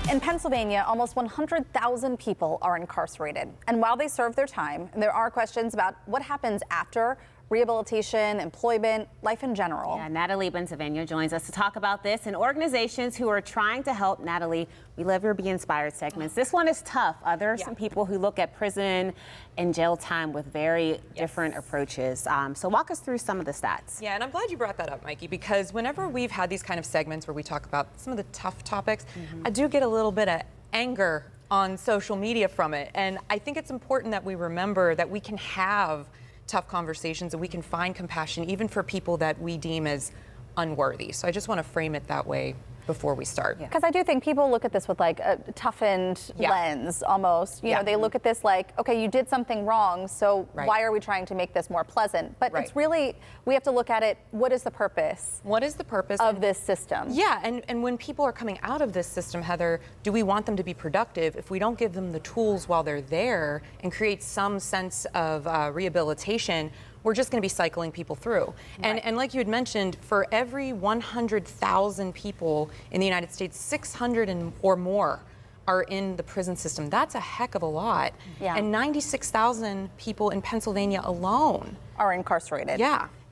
In Pennsylvania, almost 100,000 people are incarcerated. And while they serve their time, there are questions about what happens after: rehabilitation, employment, life in general. Yeah, Natalie B joins us to talk about this and organizations who are trying to help. Natalie, we love your Be Inspired segments. This one is tough. There are some people who look at prison and jail time with very different approaches. So walk us through some of the stats. Yeah, and I'm glad you brought that up, Mikey, because whenever we've had these kind of segments where we talk about some of the tough topics, I do get a little bit of anger on social media from it. And I think it's important that we remember that we can have tough conversations and we can find compassion even for people that we deem as unworthy. So I just want to frame it that way before we start. Because I do think people look at this with like a toughened lens almost. You know, they look at this like, okay, you did something wrong, so why are we trying to make this more pleasant? But it's really, we have to look at it, what is the purpose? What is the purpose of this system? Yeah, and when people are coming out of this system, Heather, do we want them to be productive? If we don't give them the tools while they're there and create some sense of rehabilitation, we're just going to be cycling people through. And like you had mentioned, for every 100,000 people in the United States, 600 or more are in the prison system. That's a heck of a lot. And 96,000 people in Pennsylvania alone are incarcerated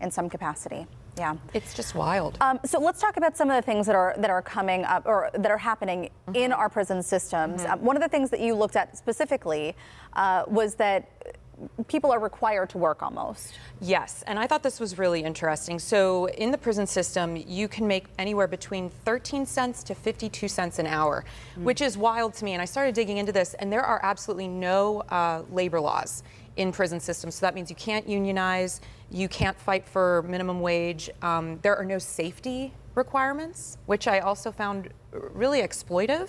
in some capacity. Yeah, it's just wild. So let's talk about some of the things that are coming up or that are happening in our prison systems. One of the things that you looked at specifically was that people are required to work almost. Yes, and I thought this was really interesting. So in the prison system, you can make anywhere between 13 cents to 52 cents an hour, which is wild to me. And I started digging into this, and there are absolutely no labor laws in prison systems. So that means you can't unionize, you can't fight for minimum wage. There are no safety requirements, which I also found really exploitive.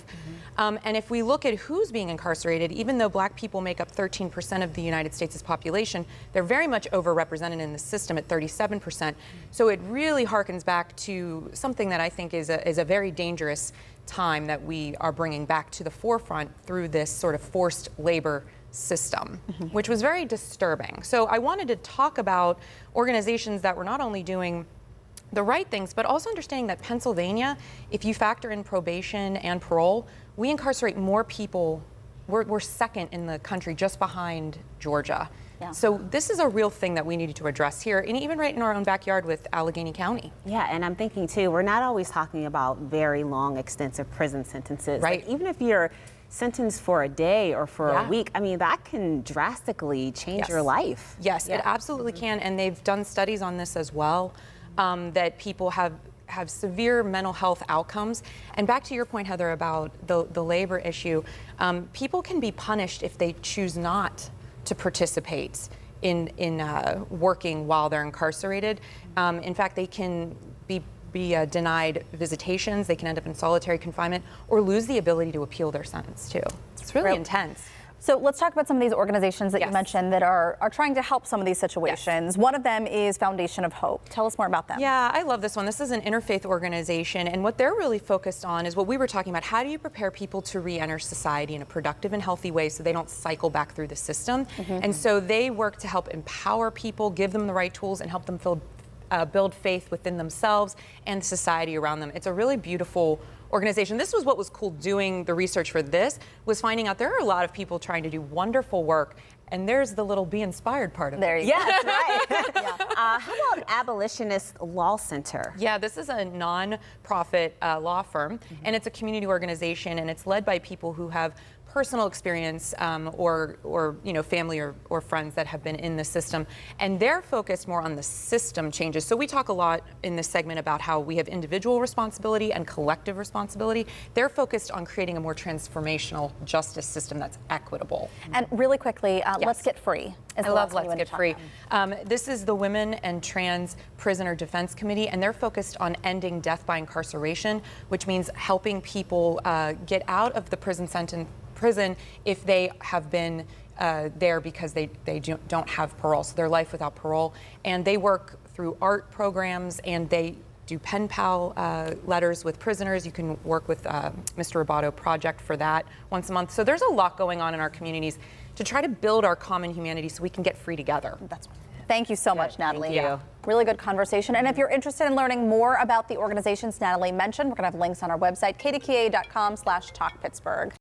And if we look at who's being incarcerated, even though Black people make up 13% of the United States' population, they're very much overrepresented in the system at 37%. So it really harkens back to something that I think is a very dangerous time that we are bringing back to the forefront through this sort of forced labor system, which was very disturbing. So I wanted to talk about organizations that were not only doing the right things, but also understanding that Pennsylvania, if you factor in probation and parole, we incarcerate more people. We're second in the country, just behind Georgia. So this is a real thing that we needed to address here, and even right in our own backyard with Allegheny County. Yeah, and I'm thinking too, we're not always talking about very long, extensive prison sentences. Like, even if you're sentenced for a day or for a week, I mean, that can drastically change your life. Yes, it absolutely can, and they've done studies on this as well. That people have severe mental health outcomes. And back to your point, Heather, about the labor issue, people can be punished if they choose not to participate in working while they're incarcerated. In fact, they can be denied visitations, they can end up in solitary confinement, or lose the ability to appeal their sentence too. It's really intense. So let's talk about some of these organizations that you mentioned that are trying to help some of these situations. One of them is Foundation of Hope. Tell us more about them. Yeah, I love this one. This is an interfaith organization, and what they're really focused on is what we were talking about. How do you prepare people to re-enter society in a productive and healthy way so they don't cycle back through the system? And so they work to help empower people, give them the right tools, and help them build faith within themselves and society around them. It's a really beautiful organization. This was what was cool doing the research for this, was finding out there are a lot of people trying to do wonderful work, and there's the little Be Inspired part of it. There you go. Yes, right. How about Abolitionist Law Center? Yeah, this is a non-profit law firm, and it's a community organization, and it's led by people who have personal experience or you know, family or friends that have been in the system, and they're focused more on the system changes. So we talk a lot in this segment about how we have individual responsibility and collective responsibility. They're focused on creating a more transformational justice system that's equitable. And really quickly, Let's Get Free. I love Let's Get Free. This is the Women and Trans Prisoner Defense Committee, and they're focused on ending death by incarceration, which means helping people get out of the prison if they have been there because they don't have parole, so their life without parole. And they work through art programs, and they do pen pal letters with prisoners. You can work with Mr. Roboto Project for that once a month. So there's a lot going on in our communities to try to build our common humanity so we can get free together. Thank you so much, Natalie. Thank you. Really good conversation. And if you're interested in learning more about the organizations Natalie mentioned, we're going to have links on our website, kdka.com/talkpittsburgh.